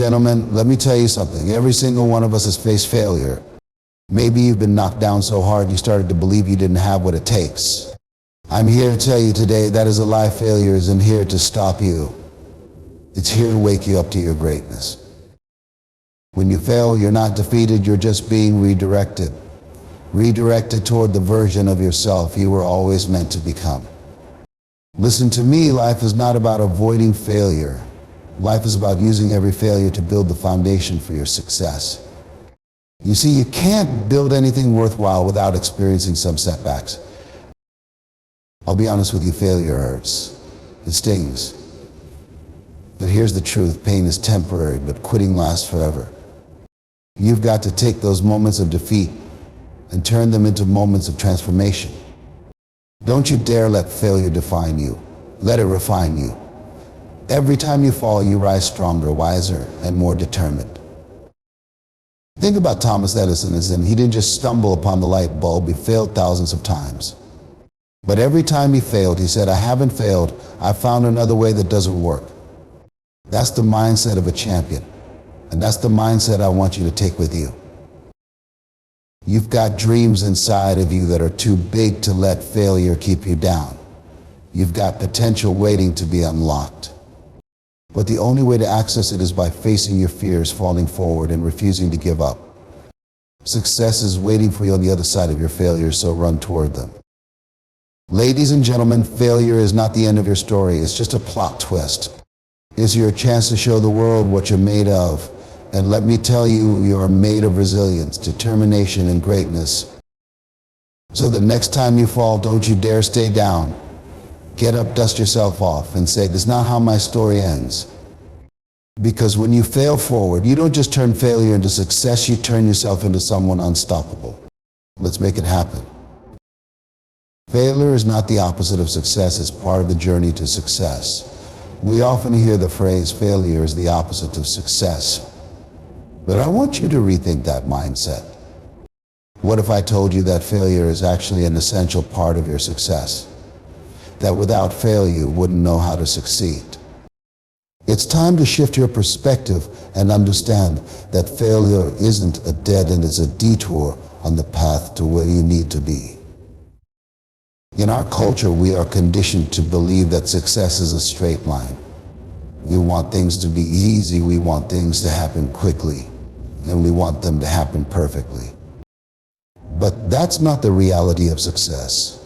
gentlemen, let me tell you something. Every single one of us has faced failure. Maybe you've been knocked down so hard you started to believe you didn't have what it takes. I'm here to tell you today that is a lie. Failure isn't here to stop you. It's here to wake you up to your greatness. When you fail, you're not defeated, you're just being redirected. Redirected toward the version of yourself you were always meant to become. Listen to me, life is not about avoiding failure. Life is about using every failure to build the foundation for your success. You see, you can't build anything worthwhile without experiencing some setbacks. I'll be honest with you, failure hurts. It stings. But here's the truth, pain is temporary, but quitting lasts forever. You've got to take those moments of defeat and turn them into moments of transformation. Don't you dare let failure define you. Let it refine you. Every time you fall, you rise stronger, wiser, and more determined. Think about Thomas Edison. He didn't just stumble upon the light bulb, he failed thousands of times. But every time he failed, he said, I haven't failed, I found another way that doesn't work. That's the mindset of a champion. And that's the mindset I want you to take with you. You've got dreams inside of you that are too big to let failure keep you down. You've got potential waiting to be unlocked. But the only way to access it is by facing your fears, falling forward, and refusing to give up. Success is waiting for you on the other side of your failures, so run toward them. Ladies and gentlemen, failure is not the end of your story. It's just a plot twist. It's your chance to show the world what you're made of. And let me tell you, you're made of resilience, determination, and greatness. So the next time you fall, don't you dare stay down. Get up, dust yourself off, and say, this is not how my story ends. Because when you fail forward, you don't just turn failure into success, you turn yourself into someone unstoppable. Let's make it happen. Failure is not the opposite of success, it's part of the journey to success. We often hear the phrase, failure is the opposite of success. But I want you to rethink that mindset. What if I told you that failure is actually an essential part of your success? That without failure, you wouldn't know how to succeed. It's time to shift your perspective and understand that failure isn't a dead end, it's a detour on the path to where you need to be. In our culture, we are conditioned to believe that success is a straight line. We want things to be easy, we want things to happen quickly, and we want them to happen perfectly. But that's not the reality of success.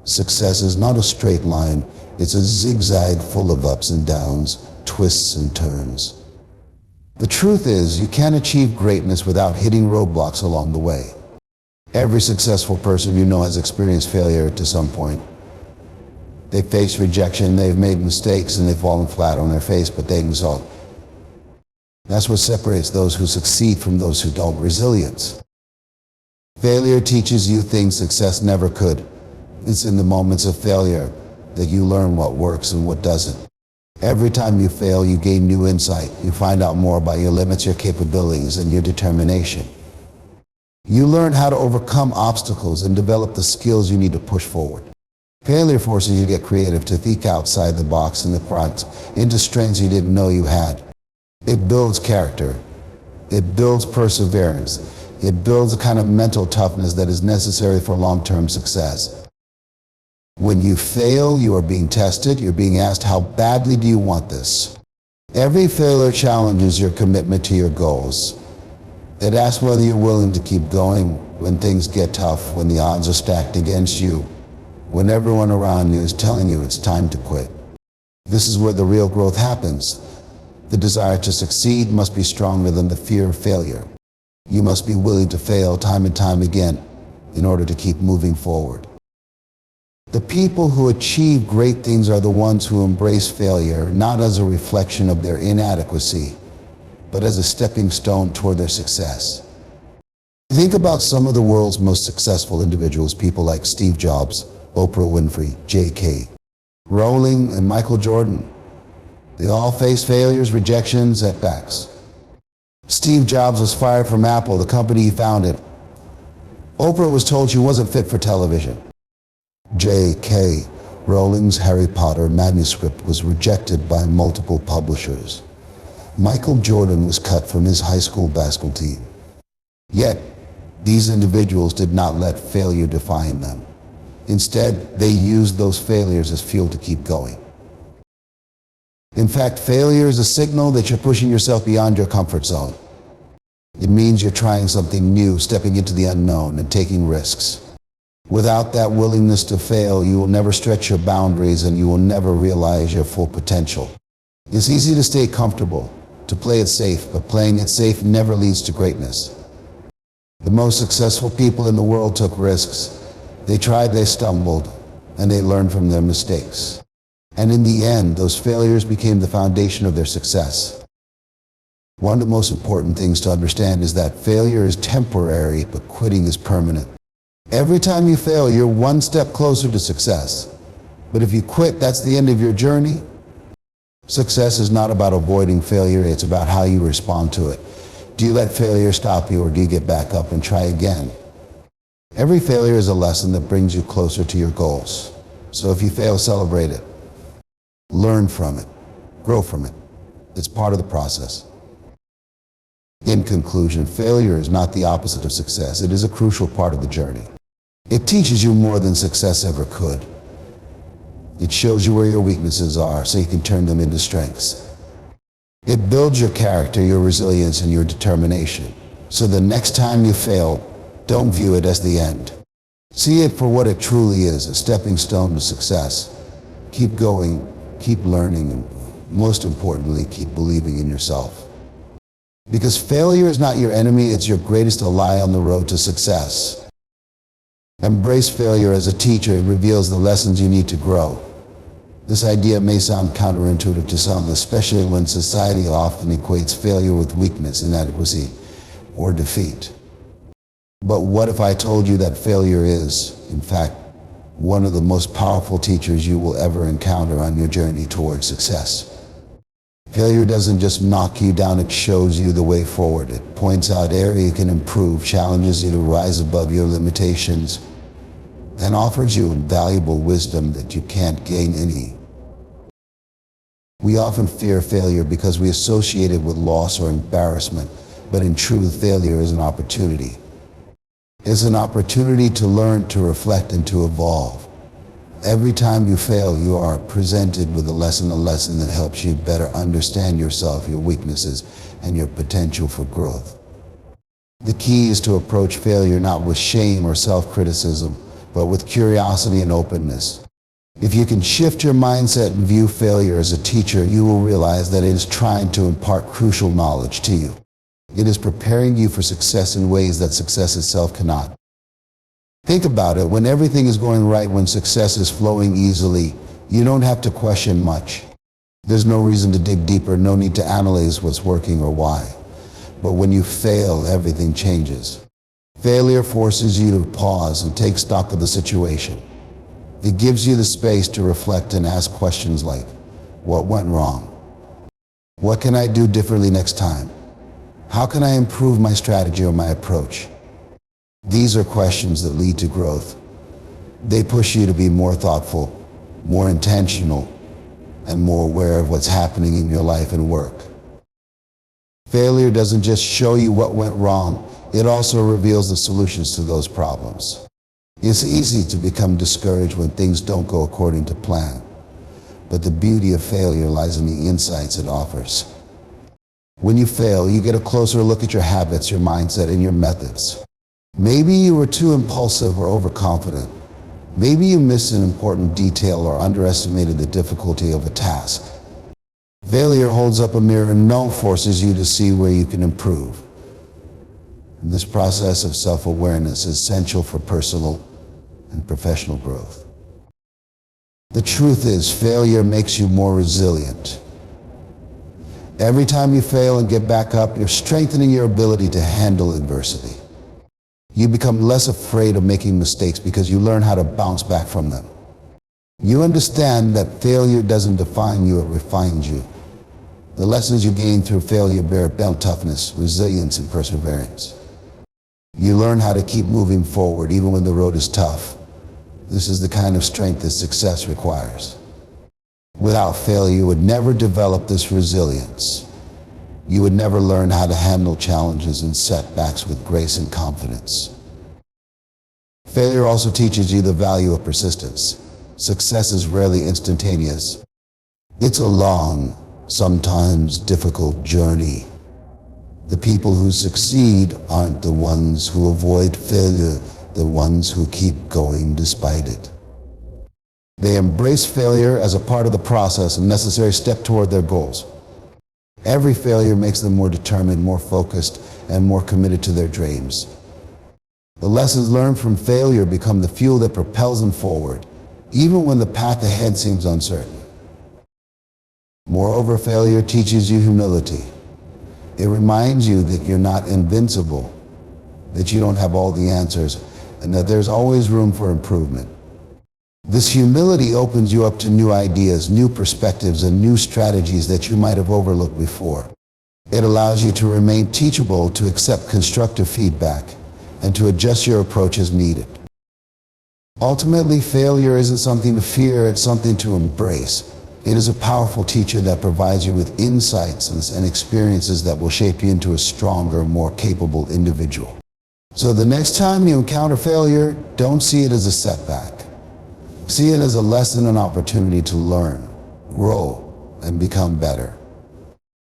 Success is not a straight line, it's a zigzag full of ups and downs, twists and turns. The truth is, you can't achieve greatness without hitting roadblocks along the way. Every successful person you know has experienced failure to some point. They've faced rejection, they've made mistakes, and they've fallen flat on their face, but they exalt. That's what separates those who succeed from those who don't. Resilience. Failure teaches you things success never could. It's in the moments of failure that you learn what works and what doesn't. Every time you fail, you gain new insight. You find out more about your limits, your capabilities, and your determination. You learn how to overcome obstacles and develop the skills you need to push forward. Failure forces you to get creative, to think outside the box and the front, into strengths you didn't know you had. It builds character. It builds perseverance. It builds a kind of mental toughness that is necessary for long-term success. When you fail, you are being tested. You're being asked, how badly do you want this? Every failure challenges your commitment to your goals. It asks whether you're willing to keep going when things get tough, when the odds are stacked against you, when everyone around you is telling you it's time to quit. This is where the real growth happens. The desire to succeed must be stronger than the fear of failure. You must be willing to fail time and time again in order to keep moving forward. The people who achieve great things are the ones who embrace failure, not as a reflection of their inadequacy, but as a stepping stone toward their success. Think about some of the world's most successful individuals, people like Steve Jobs, Oprah Winfrey, J.K. Rowling, and Michael Jordan. They all faced failures, rejections, setbacks. Steve Jobs was fired from Apple, the company he founded. Oprah was told she wasn't fit for television. J.K. Rowling's Harry Potter manuscript was rejected by multiple publishers. Michael Jordan was cut from his high school basketball team. Yet, these individuals did not let failure define them. Instead, they used those failures as fuel to keep going. In fact, failure is a signal that you're pushing yourself beyond your comfort zone. It means you're trying something new, stepping into the unknown, and taking risks. Without that willingness to fail, you will never stretch your boundaries and you will never realize your full potential. It's easy to stay comfortable, to play it safe, but playing it safe never leads to greatness. The most successful people in the world took risks. They tried, they stumbled, and they learned from their mistakes. And in the end, those failures became the foundation of their success. One of the most important things to understand is that failure is temporary, but quitting is permanent. Every time you fail, you're one step closer to success. But if you quit, that's the end of your journey. Success is not about avoiding failure, it's about how you respond to it. Do you let failure stop you, or do you get back up and try again? Every failure is a lesson that brings you closer to your goals. So if you fail, celebrate it. Learn from it. Grow from it. It's part of the process. In conclusion, failure is not the opposite of success. It is a crucial part of the journey. It teaches you more than success ever could. It shows you where your weaknesses are so you can turn them into strengths. It builds your character, your resilience, and your determination. So the next time you fail, don't view it as the end. See it for what it truly is, a stepping stone to success. Keep going, keep learning, and most importantly, keep believing in yourself. Because failure is not your enemy, it's your greatest ally on the road to success. Embrace failure as a teacher. It reveals the lessons you need to grow. This idea may sound counterintuitive to some, especially when society often equates failure with weakness, inadequacy, or defeat. But what if I told you that failure is, in fact, one of the most powerful teachers you will ever encounter on your journey towards success? Failure doesn't just knock you down, it shows you the way forward. It points out areas you can improve, challenges you to rise above your limitations, and offers you invaluable wisdom that you can't gain any. We often fear failure because we associate it with loss or embarrassment, but in truth, failure is an opportunity. It's an opportunity to learn, to reflect, and to evolve. Every time you fail, you are presented with a lesson that helps you better understand yourself, your weaknesses, and your potential for growth. The key is to approach failure not with shame or self-criticism, but with curiosity and openness. If you can shift your mindset and view failure as a teacher, you will realize that it is trying to impart crucial knowledge to you. It is preparing you for success in ways that success itself cannot. Think about it. When everything is going right, when success is flowing easily, you don't have to question much. There's no reason to dig deeper, no need to analyze what's working or why. But when you fail, everything changes. Failure forces you to pause and take stock of the situation. It gives you the space to reflect and ask questions like, what went wrong? What can I do differently next time? How can I improve my strategy or my approach? These are questions that lead to growth. They push you to be more thoughtful, more intentional, and more aware of what's happening in your life and work. Failure doesn't just show you what went wrong, it also reveals the solutions to those problems. It's easy to become discouraged when things don't go according to plan, but the beauty of failure lies in the insights it offers. When you fail, you get a closer look at your habits, your mindset, and your methods. Maybe you were too impulsive or overconfident. Maybe you missed an important detail or underestimated the difficulty of a task. Failure holds up a mirror and forces you to see where you can improve. And this process of self-awareness is essential for personal and professional growth. The truth is, failure makes you more resilient. Every time you fail and get back up, you're strengthening your ability to handle adversity. You become less afraid of making mistakes because you learn how to bounce back from them. You understand that failure doesn't define you, it refines you. The lessons you gain through failure build toughness, resilience, and perseverance. You learn how to keep moving forward even when the road is tough. This is the kind of strength that success requires. Without failure, you would never develop this resilience. you would never learn how to handle challenges and setbacks with grace and confidence. Failure also teaches you the value of persistence. Success is rarely instantaneous. It's a long, sometimes difficult journey. The people who succeed aren't the ones who avoid failure, the ones who keep going despite it. They embrace failure as a part of the process, a necessary step toward their goals. Every failure makes them more determined, more focused, and more committed to their dreams. The lessons learned from failure become the fuel that propels them forward, even when the path ahead seems uncertain. Moreover, failure teaches you humility. It reminds you that you're not invincible, that you don't have all the answers, and that there's always room for improvement. This humility opens you up to new ideas, new perspectives, and new strategies that you might have overlooked before. It allows you to remain teachable, to accept constructive feedback, and to adjust your approach as needed. Ultimately, failure isn't something to fear, it's something to embrace. It is a powerful teacher that provides you with insights and experiences that will shape you into a stronger, more capable individual. So the next time you encounter failure, don't see it as a setback. See it as a lesson and opportunity to learn, grow, and become better.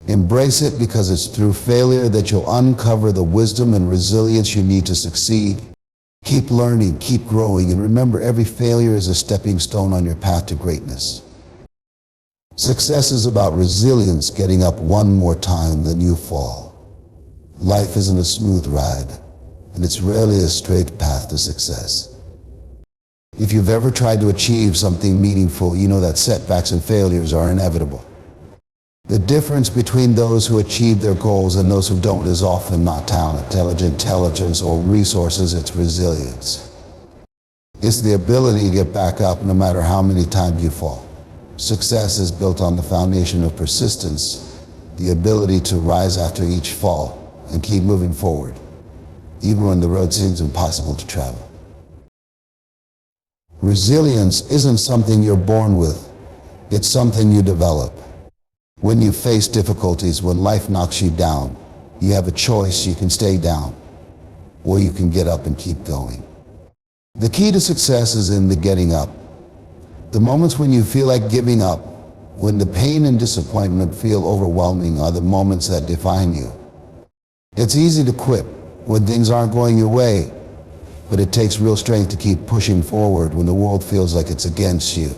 Embrace it, because it's through failure that you'll uncover the wisdom and resilience you need to succeed. Keep learning, keep growing, and remember, every failure is a stepping stone on your path to greatness. Success is about resilience, getting up one more time than you fall. Life isn't a smooth ride, and it's rarely a straight path to success. If you've ever tried to achieve something meaningful, you know that setbacks and failures are inevitable. The difference between those who achieve their goals and those who don't is often not talent, intelligence, or resources, it's resilience. It's the ability to get back up no matter how many times you fall. Success is built on the foundation of persistence, the ability to rise after each fall and keep moving forward, even when the road seems impossible to travel. Resilience isn't something you're born with, it's something you develop. When you face difficulties, when life knocks you down, you have a choice. You can stay down, or you can get up and keep going. The key to success is in the getting up. The moments when you feel like giving up, when the pain and disappointment feel overwhelming, are the moments that define you. It's easy to quit when things aren't going your way, but it takes real strength to keep pushing forward when the world feels like it's against you.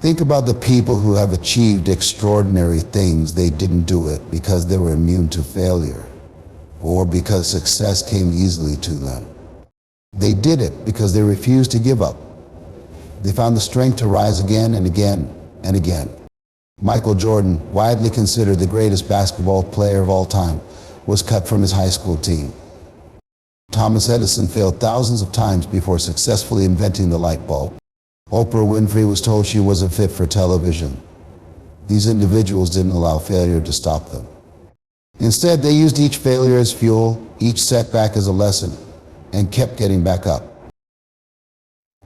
Think about the people who have achieved extraordinary things. They didn't do it because they were immune to failure or because success came easily to them. They did it because they refused to give up. They found the strength to rise again and again and again. Michael Jordan, widely considered the greatest basketball player of all time, was cut from his high school team. Thomas Edison failed thousands of times before successfully inventing the light bulb. Oprah Winfrey was told she wasn't fit for television. These individuals didn't allow failure to stop them. Instead, they used each failure as fuel, each setback as a lesson, and kept getting back up.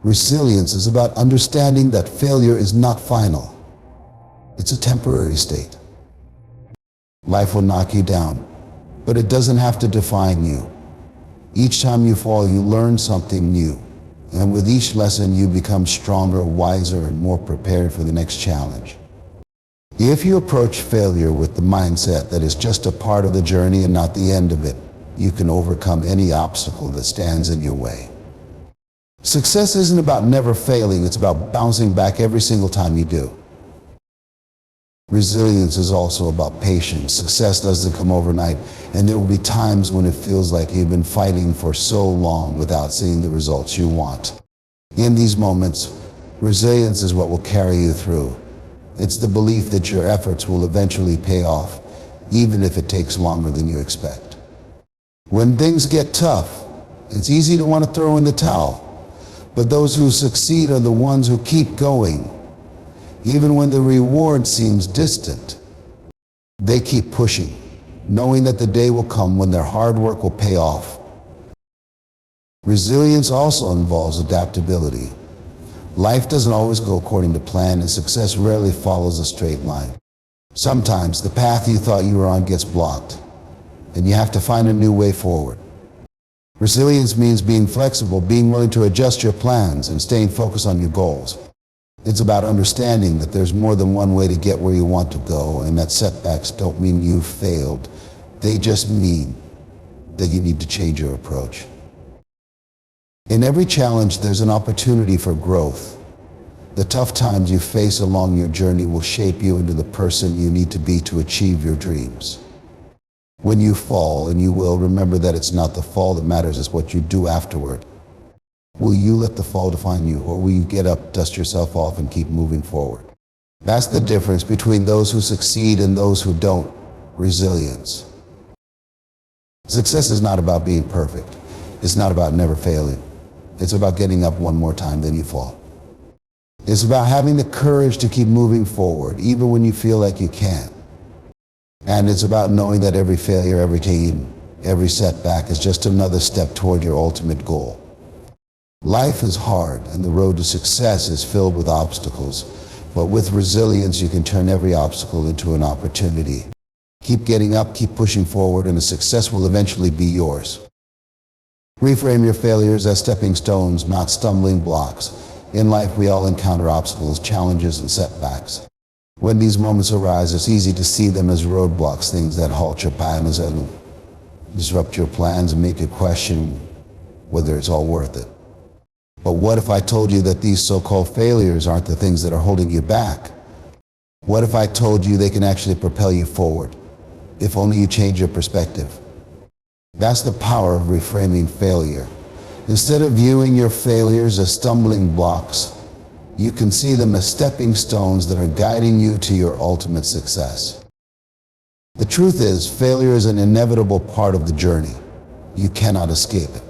Resilience is about understanding that failure is not final. It's a temporary state. Life will knock you down, but it doesn't have to define you. Each time you fall, you learn something new. And with each lesson, you become stronger, wiser, and more prepared for the next challenge. If you approach failure with the mindset that it's just a part of the journey and not the end of it, you can overcome any obstacle that stands in your way. Success isn't about never failing, it's about bouncing back every single time you do. Resilience is also about patience. Success doesn't come overnight, and there will be times when it feels like you've been fighting for so long without seeing the results you want. In these moments, resilience is what will carry you through. It's the belief that your efforts will eventually pay off, even if it takes longer than you expect. When things get tough, it's easy to want to throw in the towel, but those who succeed are the ones who keep going. Even when the reward seems distant, they keep pushing, knowing that the day will come when their hard work will pay off. Resilience also involves adaptability. Life doesn't always go according to plan, and success rarely follows a straight line. Sometimes the path you thought you were on gets blocked, and you have to find a new way forward. Resilience means being flexible, being willing to adjust your plans, and staying focused on your goals. It's about understanding that there's more than one way to get where you want to go, and that setbacks don't mean you've failed. They just mean that you need to change your approach. In every challenge, there's an opportunity for growth. The tough times you face along your journey will shape you into the person you need to be to achieve your dreams. When you fall, and you will, remember that it's not the fall that matters, it's what you do afterward. Will you let the fall define you, or will you get up, dust yourself off, and keep moving forward? That's the difference between those who succeed and those who don't. Resilience. Success is not about being perfect. It's not about never failing. It's about getting up one more time than you fall. It's about having the courage to keep moving forward, even when you feel like you can't. And it's about knowing that every failure, every team, every setback is just another step toward your ultimate goal. Life is hard, and the road to success is filled with obstacles. But with resilience, you can turn every obstacle into an opportunity. Keep getting up, keep pushing forward, and the success will eventually be yours. Reframe your failures as stepping stones, not stumbling blocks. In life, we all encounter obstacles, challenges, and setbacks. When these moments arise, it's easy to see them as roadblocks, things that halt your plans and disrupt your plans and make you question whether it's all worth it. But what if I told you that these so-called failures aren't the things that are holding you back? What if I told you they can actually propel you forward, if only you change your perspective? That's the power of reframing failure. Instead of viewing your failures as stumbling blocks, you can see them as stepping stones that are guiding you to your ultimate success. The truth is, failure is an inevitable part of the journey. You cannot escape it.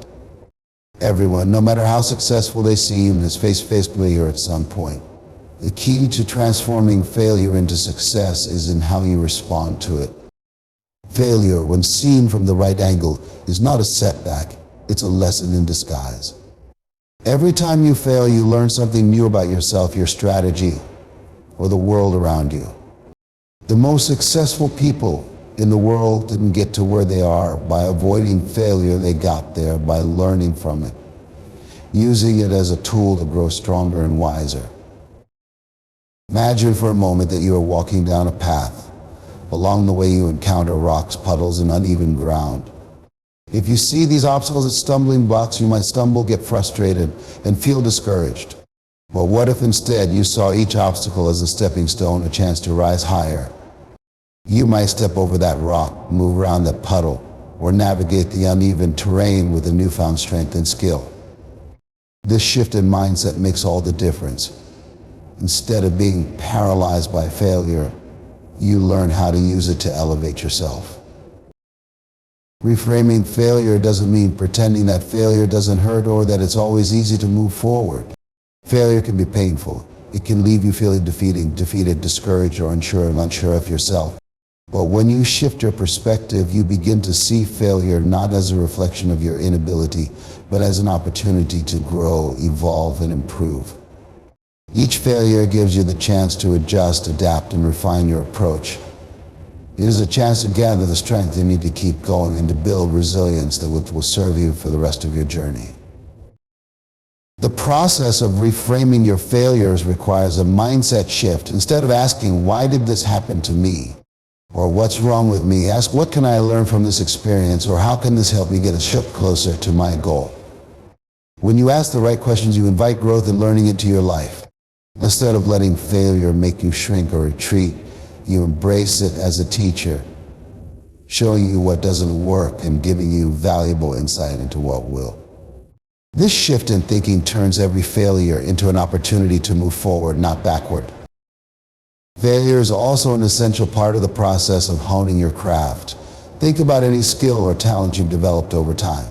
Everyone, no matter how successful they seem, has faced failure at some point. The key to transforming failure into success is in how you respond to it. Failure, when seen from the right angle, is not a setback, it's a lesson in disguise. Every time you fail, you learn something new about yourself, your strategy, or the world around you. The most successful people in the world didn't get to where they are by avoiding failure. They got there by learning from it, using it as a tool to grow stronger and wiser. Imagine for a moment that you are walking down a path. Along the way, you encounter rocks, puddles, and uneven ground. If you see these obstacles as stumbling blocks, you might stumble, get frustrated, and feel discouraged. But what if instead you saw each obstacle as a stepping stone, a chance to rise higher? You might step over that rock, move around that puddle, or navigate the uneven terrain with a newfound strength and skill. This shift in mindset makes all the difference. Instead of being paralyzed by failure, you learn how to use it to elevate yourself. Reframing failure doesn't mean pretending that failure doesn't hurt or that it's always easy to move forward. Failure can be painful. It can leave you feeling defeated, discouraged, or unsure of yourself. But when you shift your perspective, you begin to see failure not as a reflection of your inability, but as an opportunity to grow, evolve, and improve. Each failure gives you the chance to adjust, adapt, and refine your approach. It is a chance to gather the strength you need to keep going and to build resilience that will serve you for the rest of your journey. The process of reframing your failures requires a mindset shift. Instead of asking, "Why did this happen to me?" or "What's wrong with me?" ask, "What can I learn from this experience?" or "How can this help me get a step closer to my goal?" When you ask the right questions, you invite growth and learning into your life. Instead of letting failure make you shrink or retreat, you embrace it as a teacher, showing you what doesn't work and giving you valuable insight into what will. This shift in thinking turns every failure into an opportunity to move forward, not backward. Failure is also an essential part of the process of honing your craft. Think about any skill or talent you've developed over time.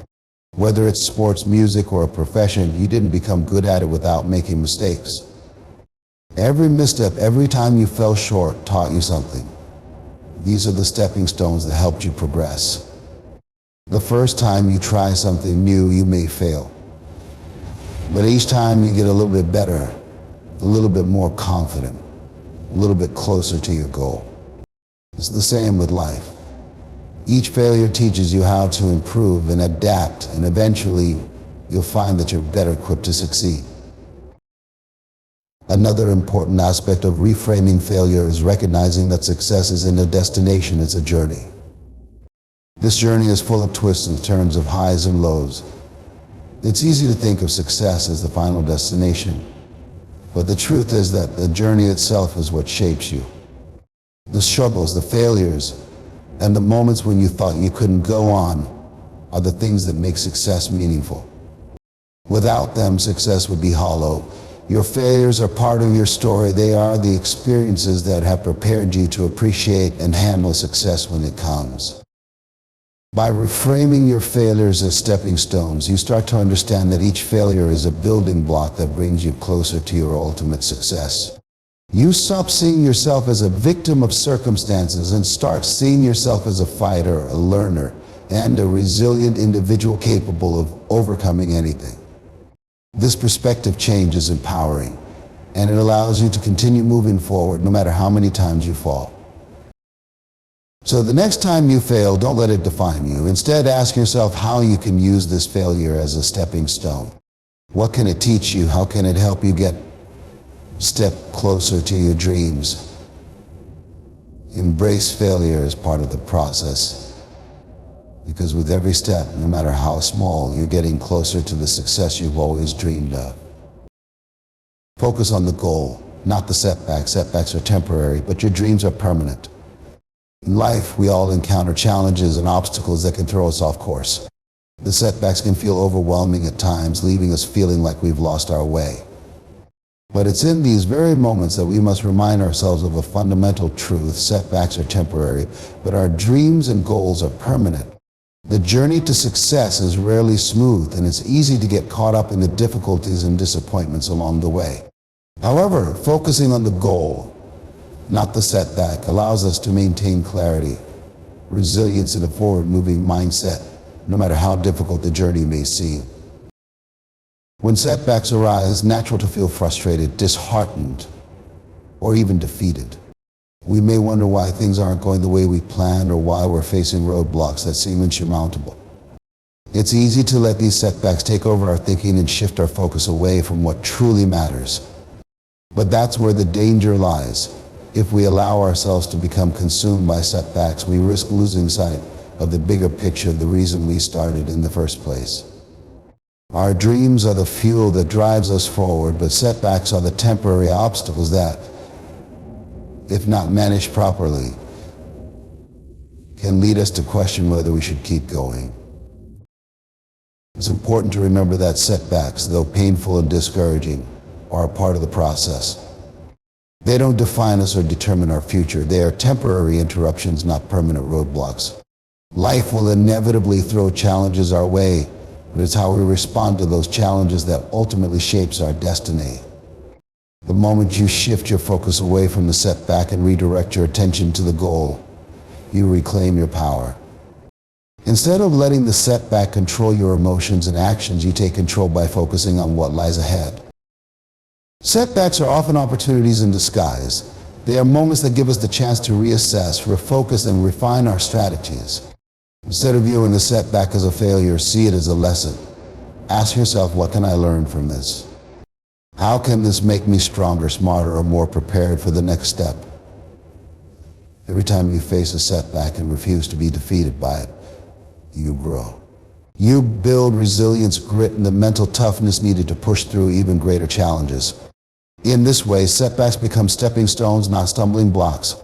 Whether it's sports, music, or a profession, you didn't become good at it without making mistakes. Every misstep, every time you fell short, taught you something. These are the stepping stones that helped you progress. The first time you try something new, you may fail. But each time you get a little bit better, a little bit more confident, a little bit closer to your goal. It's the same with life. Each failure teaches you how to improve and adapt, and eventually you'll find that you're better equipped to succeed. Another important aspect of reframing failure is recognizing that success isn't a destination, it's a journey. This journey is full of twists and turns, of highs and lows. It's easy to think of success as the final destination, but the truth is that the journey itself is what shapes you. The struggles, the failures, and the moments when you thought you couldn't go on are the things that make success meaningful. Without them, success would be hollow. Your failures are part of your story. They are the experiences that have prepared you to appreciate and handle success when it comes. By reframing your failures as stepping stones, you start to understand that each failure is a building block that brings you closer to your ultimate success. You stop seeing yourself as a victim of circumstances and start seeing yourself as a fighter, a learner, and a resilient individual capable of overcoming anything. This perspective change is empowering, and it allows you to continue moving forward no matter how many times you fall. So the next time you fail, don't let it define you. Instead, ask yourself how you can use this failure as a stepping stone. What can it teach you? How can it help you get step closer to your dreams? Embrace failure as part of the process, because with every step, no matter how small, you're getting closer to the success you've always dreamed of. Focus on the goal, not the setbacks. Setbacks are temporary, but your dreams are permanent. In life, we all encounter challenges and obstacles that can throw us off course. The setbacks can feel overwhelming at times, leaving us feeling like we've lost our way. But it's in these very moments that we must remind ourselves of a fundamental truth. Setbacks are temporary, but our dreams and goals are permanent. The journey to success is rarely smooth, and it's easy to get caught up in the difficulties and disappointments along the way. However, focusing on the goal, not the setback, allows us to maintain clarity, resilience, and a forward-moving mindset, no matter how difficult the journey may seem. When setbacks arise, it's natural to feel frustrated, disheartened, or even defeated. We may wonder why things aren't going the way we planned, or why we're facing roadblocks that seem insurmountable. It's easy to let these setbacks take over our thinking and shift our focus away from what truly matters. But that's where the danger lies. If we allow ourselves to become consumed by setbacks, we risk losing sight of the bigger picture, the reason we started in the first place. Our dreams are the fuel that drives us forward, but setbacks are the temporary obstacles that, if not managed properly, can lead us to question whether we should keep going. It's important to remember that setbacks, though painful and discouraging, are a part of the process. They don't define us or determine our future. They are temporary interruptions, not permanent roadblocks. Life will inevitably throw challenges our way, but it's how we respond to those challenges that ultimately shapes our destiny. The moment you shift your focus away from the setback and redirect your attention to the goal, you reclaim your power. Instead of letting the setback control your emotions and actions, you take control by focusing on what lies ahead. Setbacks are often opportunities in disguise. They are moments that give us the chance to reassess, refocus, and refine our strategies. Instead of viewing the setback as a failure, see it as a lesson. Ask yourself, what can I learn from this? How can this make me stronger, smarter, or more prepared for the next step? Every time you face a setback and refuse to be defeated by it, you grow. You build resilience, grit, and the mental toughness needed to push through even greater challenges. In this way, setbacks become stepping stones, not stumbling blocks.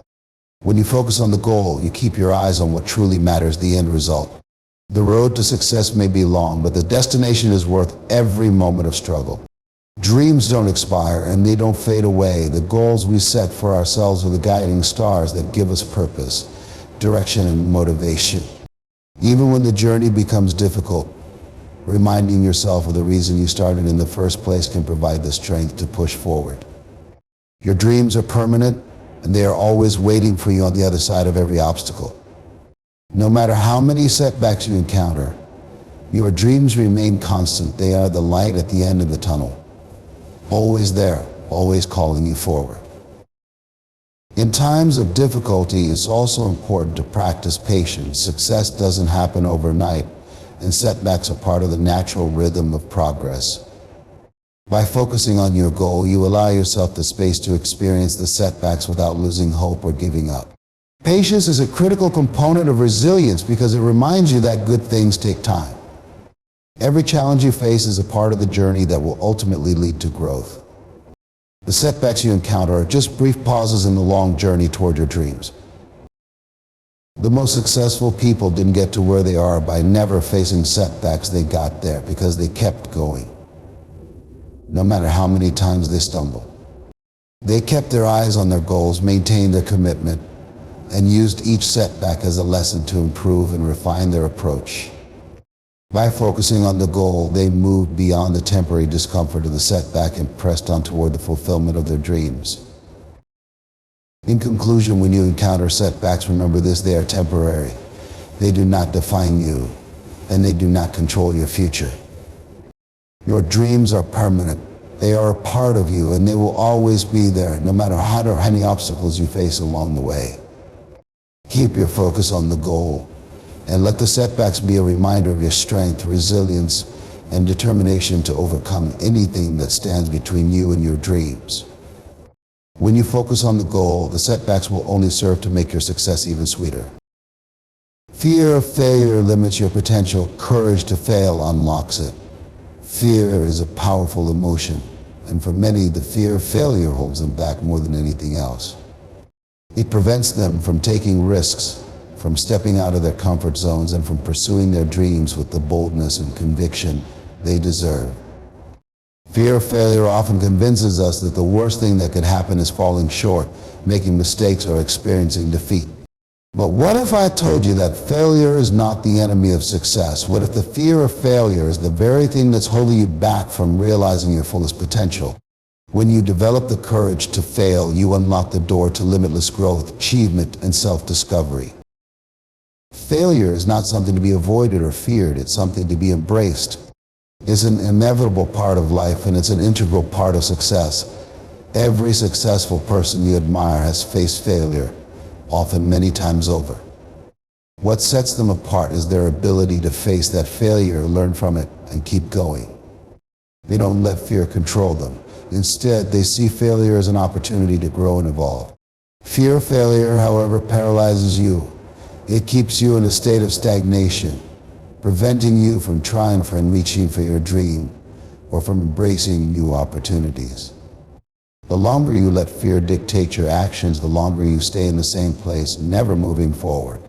When you focus on the goal, you keep your eyes on what truly matters, the end result. The road to success may be long, but the destination is worth every moment of struggle. Dreams don't expire, and they don't fade away. The goals we set for ourselves are the guiding stars that give us purpose, direction, and motivation. Even when the journey becomes difficult, reminding yourself of the reason you started in the first place can provide the strength to push forward. Your dreams are permanent, and they are always waiting for you on the other side of every obstacle. No matter how many setbacks you encounter, your dreams remain constant. They are the light at the end of the tunnel. Always there, always calling you forward. In times of difficulty, it's also important to practice patience. Success doesn't happen overnight, and setbacks are part of the natural rhythm of progress. By focusing on your goal, you allow yourself the space to experience the setbacks without losing hope or giving up. Patience is a critical component of resilience because it reminds you that good things take time. Every challenge you face is a part of the journey that will ultimately lead to growth. The setbacks you encounter are just brief pauses in the long journey toward your dreams. The most successful people didn't get to where they are by never facing setbacks. They got there because they kept going. No matter how many times they stumbled. They kept their eyes on their goals, maintained their commitment, and used each setback as a lesson to improve and refine their approach. By focusing on the goal, they moved beyond the temporary discomfort of the setback and pressed on toward the fulfillment of their dreams. In conclusion, when you encounter setbacks, remember this: they are temporary. They do not define you, and they do not control your future. Your dreams are permanent. They are a part of you, and they will always be there, no matter how many obstacles you face along the way. Keep your focus on the goal, and let the setbacks be a reminder of your strength, resilience, and determination to overcome anything that stands between you and your dreams. When you focus on the goal, the setbacks will only serve to make your success even sweeter. Fear of failure limits your potential. Courage to fail unlocks it. Fear is a powerful emotion, and for many, the fear of failure holds them back more than anything else. It prevents them from taking risks, from stepping out of their comfort zones, and from pursuing their dreams with the boldness and conviction they deserve. Fear of failure often convinces us that the worst thing that could happen is falling short, making mistakes, or experiencing defeat. But what if I told you that failure is not the enemy of success? What if the fear of failure is the very thing that's holding you back from realizing your fullest potential? When you develop the courage to fail, you unlock the door to limitless growth, achievement, and self-discovery. Failure is not something to be avoided or feared. It's something to be embraced. It's an inevitable part of life, and it's an integral part of success. Every successful person you admire has faced failure, often many times over. What sets them apart is their ability to face that failure, learn from it, and keep going. They don't let fear control them. Instead, they see failure as an opportunity to grow and evolve. Fear of failure, however, paralyzes you. It keeps you in a state of stagnation, preventing you from trying and reaching for your dream, or from embracing new opportunities. The longer you let fear dictate your actions, the longer you stay in the same place, never moving forward.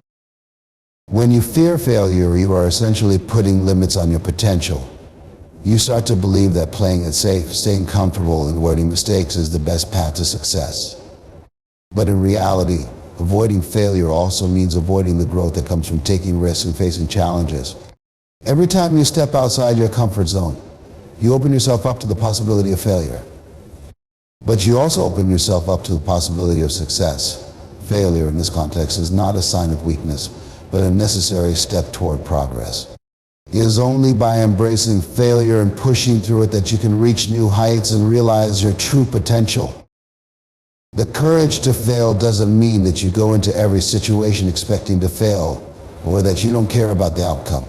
When you fear failure, you are essentially putting limits on your potential. You start to believe that playing it safe, staying comfortable, and avoiding mistakes is the best path to success. But in reality, avoiding failure also means avoiding the growth that comes from taking risks and facing challenges. Every time you step outside your comfort zone, you open yourself up to the possibility of failure. But you also open yourself up to the possibility of success. Failure in this context is not a sign of weakness, but a necessary step toward progress. It is only by embracing failure and pushing through it that you can reach new heights and realize your true potential. The courage to fail doesn't mean that you go into every situation expecting to fail, or that you don't care about the outcome.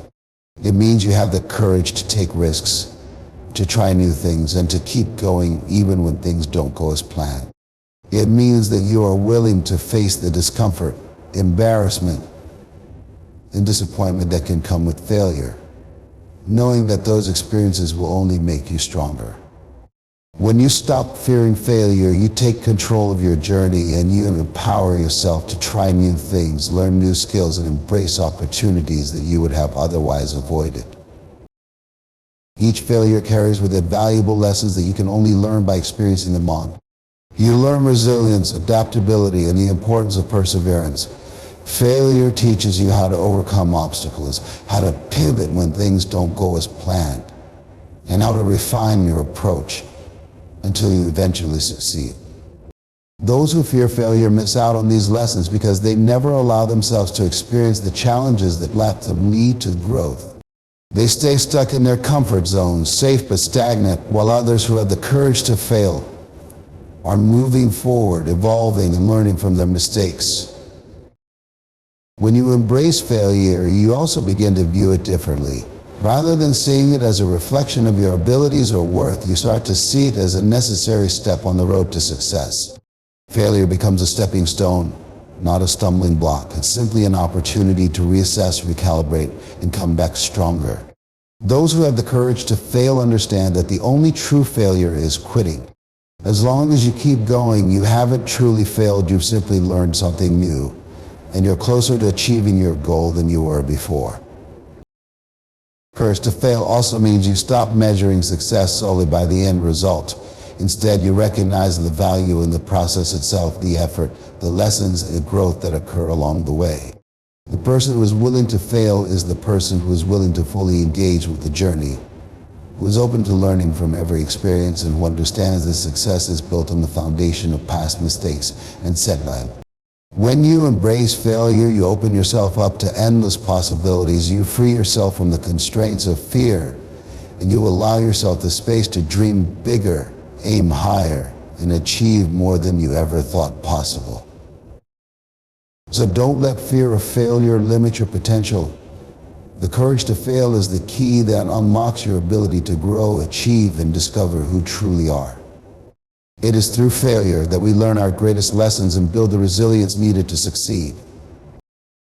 It means you have the courage to take risks, to try new things, and to keep going even when things don't go as planned. It means that you are willing to face the discomfort, embarrassment, and disappointment that can come with failure, knowing that those experiences will only make you stronger. When you stop fearing failure, you take control of your journey, and you empower yourself to try new things, learn new skills, and embrace opportunities that you would have otherwise avoided. Each failure carries with it valuable lessons that you can only learn by experiencing them on. You learn resilience, adaptability, and the importance of perseverance. Failure teaches you how to overcome obstacles, how to pivot when things don't go as planned, and how to refine your approach until you eventually succeed. Those who fear failure miss out on these lessons because they never allow themselves to experience the challenges that let them lead to growth. They stay stuck in their comfort zones, safe but stagnant, while others who have the courage to fail are moving forward, evolving, and learning from their mistakes. When you embrace failure, you also begin to view it differently. Rather than seeing it as a reflection of your abilities or worth, you start to see it as a necessary step on the road to success. Failure becomes a stepping stone, not a stumbling block. It's simply an opportunity to reassess, recalibrate, and come back stronger. Those who have the courage to fail understand that the only true failure is quitting. As long as you keep going, you haven't truly failed, you've simply learned something new, and you're closer to achieving your goal than you were before. Courage to fail also means you stop measuring success solely by the end result. Instead, you recognize the value in the process itself, the effort, the lessons, and the growth that occur along the way. The person who is willing to fail is the person who is willing to fully engage with the journey, who is open to learning from every experience, and who understands that success is built on the foundation of past mistakes and setbacks. When you embrace failure, you open yourself up to endless possibilities. You free yourself from the constraints of fear, and you allow yourself the space to dream bigger, aim higher, and achieve more than you ever thought possible. So don't let fear of failure limit your potential. The courage to fail is the key that unlocks your ability to grow, achieve, and discover who truly are. It is through failure that we learn our greatest lessons and build the resilience needed to succeed.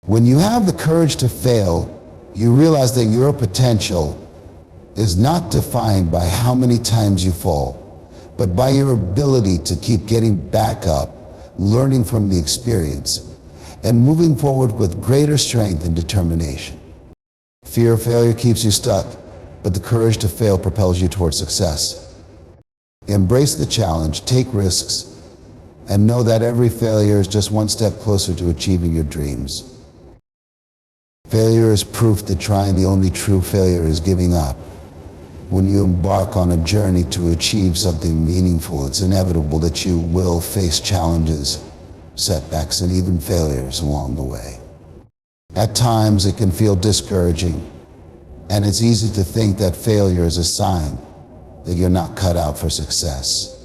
When you have the courage to fail, you realize that your potential is not defined by how many times you fall, but by your ability to keep getting back up, learning from the experience, and moving forward with greater strength and determination. Fear of failure keeps you stuck, but the courage to fail propels you towards success. Embrace the challenge, take risks, and know that every failure is just one step closer to achieving your dreams. Failure is proof that trying, the only true failure is giving up. When you embark on a journey to achieve something meaningful, it's inevitable that you will face challenges, setbacks, and even failures along the way. At times, it can feel discouraging, and it's easy to think that failure is a sign that you're not cut out for success.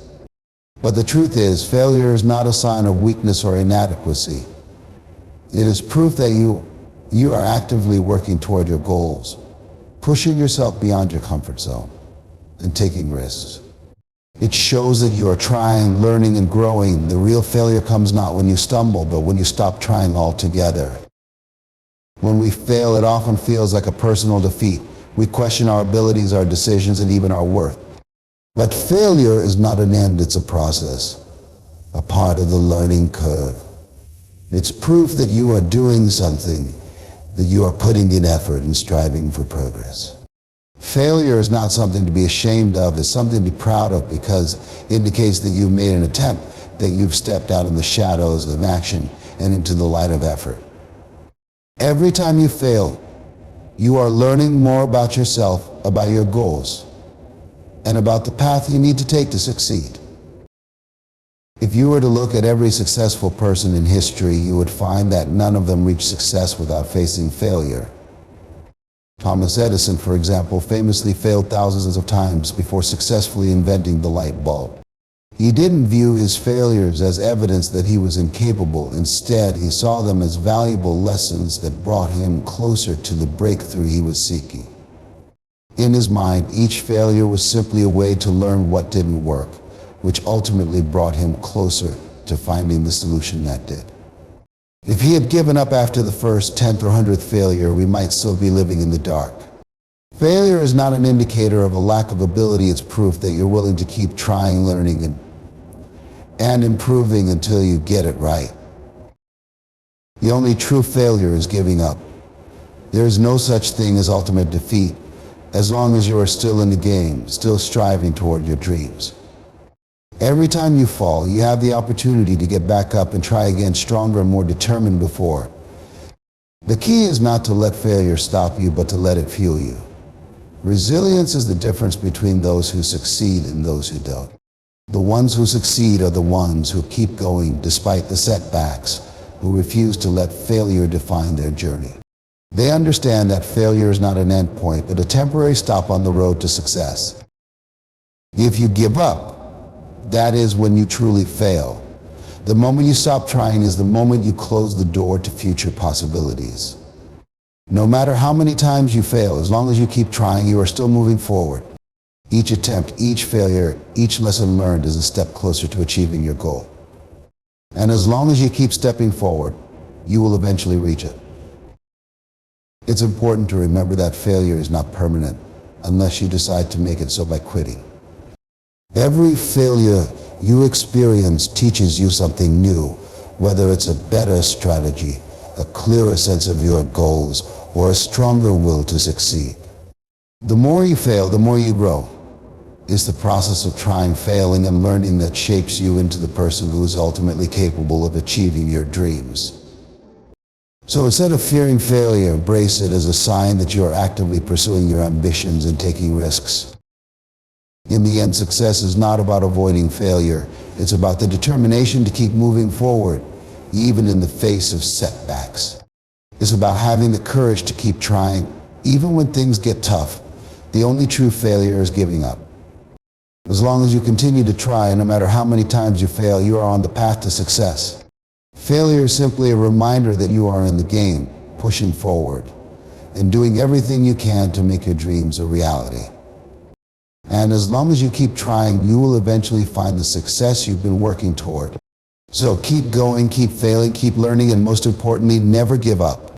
But the truth is, failure is not a sign of weakness or inadequacy. It is proof that you are actively working toward your goals, pushing yourself beyond your comfort zone, and taking risks. It shows that you are trying, learning, and growing. The real failure comes not when you stumble, but when you stop trying altogether. When we fail, it often feels like a personal defeat. We question our abilities, our decisions, and even our worth. But failure is not an end, it's a process, a part of the learning curve. It's proof that you are doing something, that you are putting in effort and striving for progress. Failure is not something to be ashamed of, it's something to be proud of, because it indicates that you've made an attempt, that you've stepped out of the shadows of action and into the light of effort. Every time you fail, you are learning more about yourself, about your goals, and about the path you need to take to succeed. If you were to look at every successful person in history, you would find that none of them reached success without facing failure. Thomas Edison, for example, famously failed thousands of times before successfully inventing the light bulb. He didn't view his failures as evidence that he was incapable. Instead, he saw them as valuable lessons that brought him closer to the breakthrough he was seeking. In his mind, each failure was simply a way to learn what didn't work, which ultimately brought him closer to finding the solution that did. If he had given up after the first, 10th, or 100th failure, we might still be living in the dark. Failure is not an indicator of a lack of ability, it's proof that you're willing to keep trying, learning, and improving until you get it right. The only true failure is giving up. There is no such thing as ultimate defeat, as long as you are still in the game, still striving toward your dreams. Every time you fall, you have the opportunity to get back up and try again, stronger and more determined before. The key is not to let failure stop you, but to let it fuel you. Resilience is the difference between those who succeed and those who don't. The ones who succeed are the ones who keep going despite the setbacks, who refuse to let failure define their journey. They understand that failure is not an end point, but a temporary stop on the road to success. If you give up, That is when you truly fail. The moment you stop trying is the moment you close the door to future possibilities. No matter how many times you fail, as long as you keep trying, you are still moving forward. Each attempt, each failure, each lesson learned is a step closer to achieving your goal. And as long as you keep stepping forward, you will eventually reach it. It's important to remember that failure is not permanent unless you decide to make it so by quitting. Every failure you experience teaches you something new, whether it's a better strategy, a clearer sense of your goals, or a stronger will to succeed. The more you fail, the more you grow. It's the process of trying, failing, and learning that shapes you into the person who is ultimately capable of achieving your dreams. So instead of fearing failure, embrace it as a sign that you are actively pursuing your ambitions and taking risks. In the end, success is not about avoiding failure. It's about the determination to keep moving forward, even in the face of setbacks. It's about having the courage to keep trying, even when things get tough. The only true failure is giving up. As long as you continue to try, no matter how many times you fail, you are on the path to success. Failure is simply a reminder that you are in the game, pushing forward, and doing everything you can to make your dreams a reality. And as long as you keep trying, you will eventually find the success you've been working toward. So keep going, keep failing, keep learning, and most importantly, never give up.